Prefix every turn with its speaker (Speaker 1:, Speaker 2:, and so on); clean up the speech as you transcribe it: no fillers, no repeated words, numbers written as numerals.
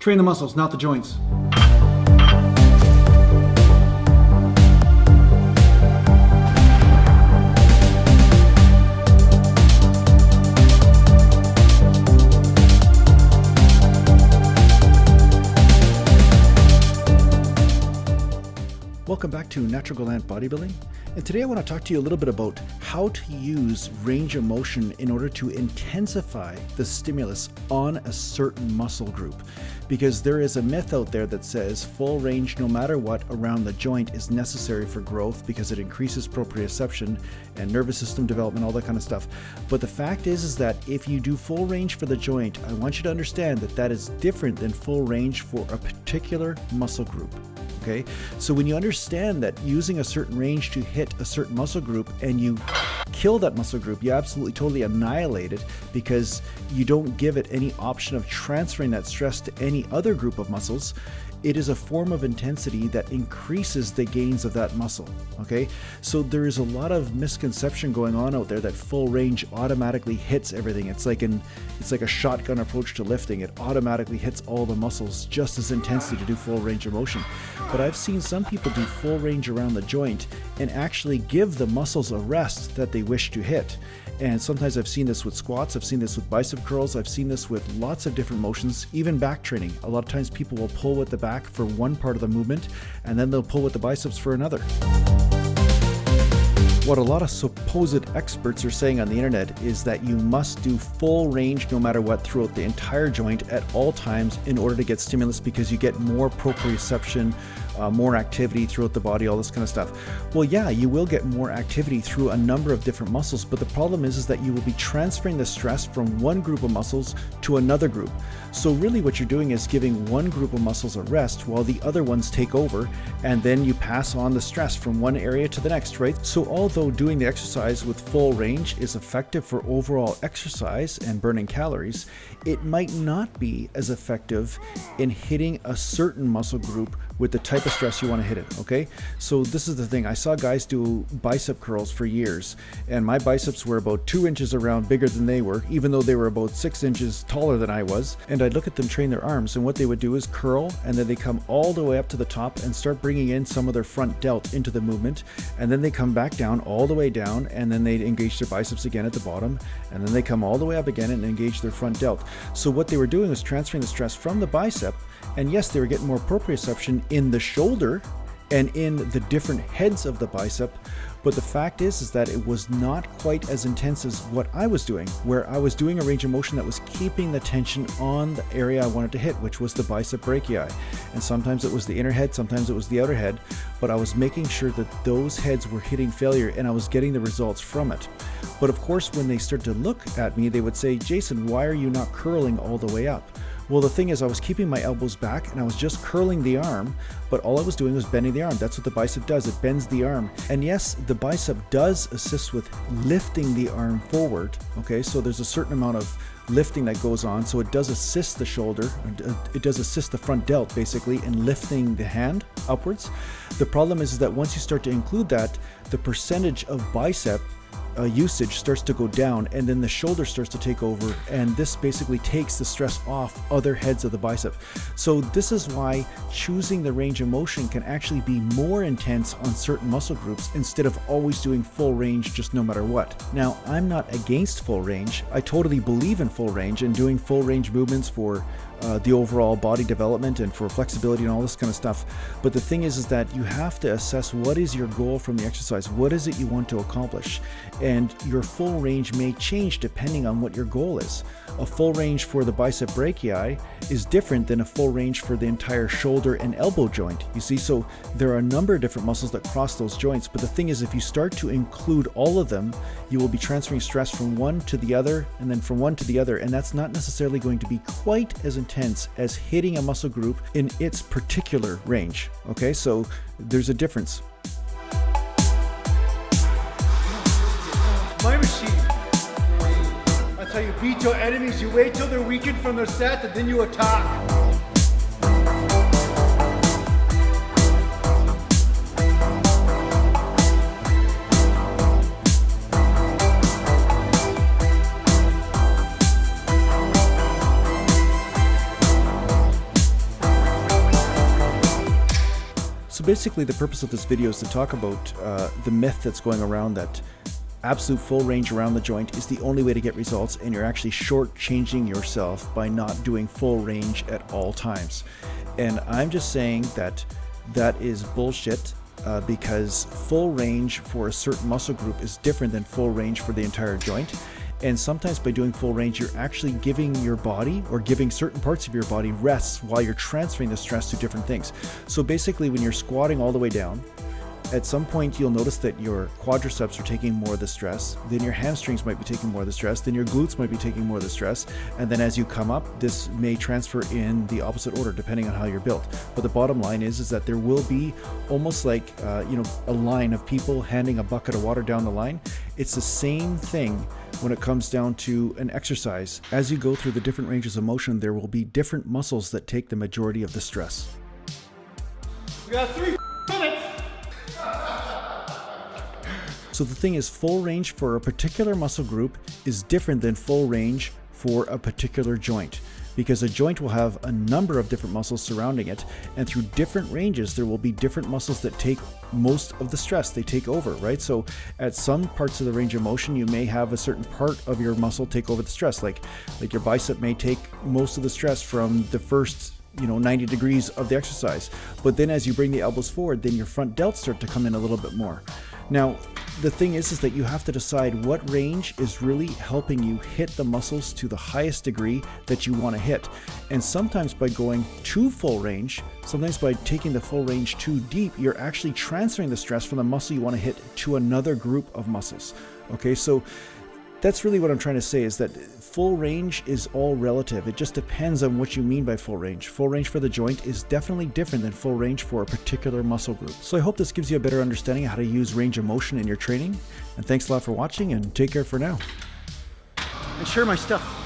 Speaker 1: Train the muscles, not the joints. Welcome back to Natural Gallant Bodybuilding, and today I want to talk to you a little bit about how to use range of motion in order to intensify the stimulus on a certain muscle group. Because there is a myth out there that says full range no matter what around the joint is necessary for growth because it increases proprioception and nervous system development, all that kind of stuff. But the fact is that if you do full range for the joint, I want you to understand that that is different than full range for a particular muscle group. Okay, so when you understand that using a certain range to hit a certain muscle group and you kill that muscle group, you absolutely totally annihilate it because you don't give it any option of transferring that stress to any other group of muscles. It is a form of intensity that increases the gains of that muscle. Okay, so there is a lot of misconception going on out there that full range automatically hits everything. It's like a shotgun approach to lifting. It automatically hits all the muscles just as intensely to do full range of motion. But I've seen some people do full range around the joint and actually give the muscles a rest that they wish to hit. And sometimes I've seen this with squats, I've seen this with bicep curls, I've seen this with lots of different motions, even back training. A lot of times people will pull with the back for one part of the movement, and then they'll pull with the biceps for another. What a lot of supposed experts are saying on the internet is that you must do full range no matter what throughout the entire joint at all times in order to get stimulus because you get more proprioception, more activity throughout the body, all this kind of stuff. Well, yeah, you will get more activity through a number of different muscles, but the problem is that you will be transferring the stress from one group of muscles to another group. So really what you're doing is giving one group of muscles a rest while the other ones take over, and then you pass on the stress from one area to the next, right? So although doing the exercise with full range is effective for overall exercise and burning calories, it might not be as effective in hitting a certain muscle group with the type of stress you want to hit it, okay? So this is the thing. I saw guys do bicep curls for years, and my biceps were about 2 inches around bigger than they were, even though they were about 6 inches taller than I was. And I'd look at them train their arms, and what they would do is curl, and then they come all the way up to the top and start bringing in some of their front delt into the movement, and then they come back down, all the way down, and then they engage their biceps again at the bottom, and then they come all the way up again and engage their front delt. So what they were doing was transferring the stress from the bicep, and yes, they were getting more proprioception in the shoulder and in the different heads of the bicep, but the fact is that it was not quite as intense as what I was doing, where I was doing a range of motion that was keeping the tension on the area I wanted to hit, which was the bicep brachii. And sometimes it was the inner head, sometimes it was the outer head, but I was making sure that those heads were hitting failure and I was getting the results from it. But of course, when they started to look at me, they would say, "Jason, why are you not curling all the way up?" Well, the thing is, I was keeping my elbows back and I was just curling the arm, but all I was doing was bending the arm. That's what the bicep does. It bends the arm. And yes, the bicep does assist with lifting the arm forward. Okay, so there's a certain amount of lifting that goes on. So it does assist the shoulder. It does assist the front delt basically in lifting the hand upwards. The problem is that once you start to include that, the percentage of bicep usage starts to go down, and then the shoulder starts to take over, and this basically takes the stress off other heads of the bicep. So this is why choosing the range of motion can actually be more intense on certain muscle groups instead of always doing full range just no matter what. Now, I'm not against full range. I totally believe in full range and doing full range movements for the overall body development and for flexibility and all this kind of stuff. But the thing is that you have to assess what is your goal from the exercise. What is it you want to accomplish? And your full range may change depending on what your goal is. A full range for the bicep brachii is different than a full range for the entire shoulder and elbow joint. You see, so there are a number of different muscles that cross those joints. But the thing is, if you start to include all of them, you will be transferring stress from one to the other and then from one to the other. And that's not necessarily going to be quite as intense as hitting a muscle group in its particular range. Okay, so there's a difference.
Speaker 2: My machine. That's how you beat your enemies. You wait till they're weakened from their set and then you attack.
Speaker 1: So basically the purpose of this video is to talk about the myth that's going around that absolute full range around the joint is the only way to get results, and you're actually shortchanging yourself by not doing full range at all times. And I'm just saying that that is bullshit, because full range for a certain muscle group is different than full range for the entire joint. And sometimes by doing full range, you're actually giving your body, or giving certain parts of your body, rests while you're transferring the stress to different things. So basically when you're squatting all the way down, at some point you'll notice that your quadriceps are taking more of the stress, then your hamstrings might be taking more of the stress, then your glutes might be taking more of the stress, and then as you come up, this may transfer in the opposite order depending on how you're built. But the bottom line is that there will be almost like a line of people handing a bucket of water down the line. It's the same thing when it comes down to an exercise. As you go through the different ranges of motion, there will be different muscles that take the majority of the stress.
Speaker 2: We got 3 minutes.
Speaker 1: So the thing is, full range for a particular muscle group is different than full range for a particular joint, because a joint will have a number of different muscles surrounding it, and through different ranges there will be different muscles that take most of the stress. They take over, right? So at some parts of the range of motion you may have a certain part of your muscle take over the stress, like your bicep may take most of the stress from the first 90 degrees of the exercise, but then as you bring the elbows forward, then your front delts start to come in a little bit more. Now the thing is that you have to decide what range is really helping you hit the muscles to the highest degree that you want to hit. And sometimes by going too full range, sometimes by taking the full range too deep, you're actually transferring the stress from the muscle you want to hit to another group of muscles. Okay, so that's really what I'm trying to say, is that full range is all relative. It just depends on what you mean by full range. Full range for the joint is definitely different than full range for a particular muscle group. So I hope this gives you a better understanding of how to use range of motion in your training. And thanks a lot for watching, and take care for now.
Speaker 2: And share my stuff.